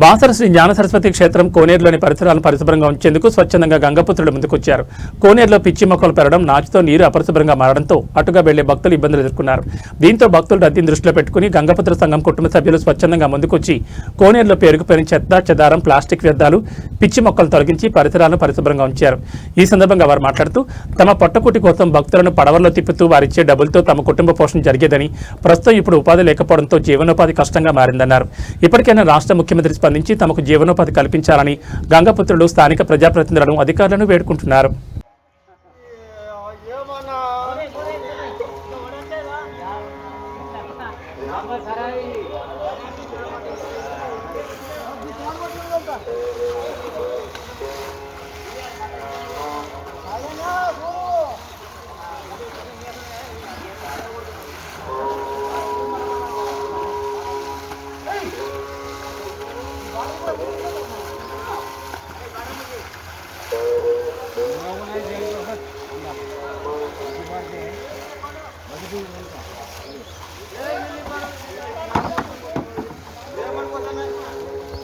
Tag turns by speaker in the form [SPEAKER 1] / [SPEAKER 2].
[SPEAKER 1] బాసర శ్రీ జ్ఞాన సరస్వతి క్షేత్రం కోనేరులోని పరిసరాలను పరిశుభ్రంగా ఉంచేందుకు స్వచ్ఛందంగా గంగపుత్రులు ముందుకొచ్చారు. కోనేరులో పిచ్చి మొక్కలు పెరగడం, నాచుతో నీరు అపరిశుభ్రంగా మారడంతో అటుగా వెళ్లే భక్తులు ఇబ్బందులు ఎదుర్కొన్నారు. దీంతో భక్తులు రద్దీని దృష్టిలో పెట్టుకుని గంగపుత్ర సంఘం కుటుంబ సభ్యులు స్వచ్ఛందంగా ముందుకొచ్చి కోనేరులో పేరుకుపోయిన చెత్త, చెదారం, ప్లాస్టిక్ వ్యర్థాలు, పిచ్చి మొక్కలు తొలగించి పరిసరాలను పరిశుభ్రంగా ఉంచారు. ఈ సందర్భంగా వారు మాట్లాడుతూ తమ పొట్టకుటి కోసం భక్తులను పడవల్లో తిప్పుతూ వారిచ్చే డబ్బులతో తమ కుటుంబ పోషణ జరిగేదని, ప్రస్తుతం ఇప్పుడు ఉపాధి లేకపోవడంతో జీవనోపాధి కష్టంగా మారిందన్నారు. ఇప్పటికైనా రాష్ట్ర ముఖ్యమంత్రి స్పందించి తమకు జీవనోపాధి కల్పించాలని గంగపుత్రులు స్థానిక ప్రజాప్రతినిధులను, అధికారులను వేడుకుంటున్నారు.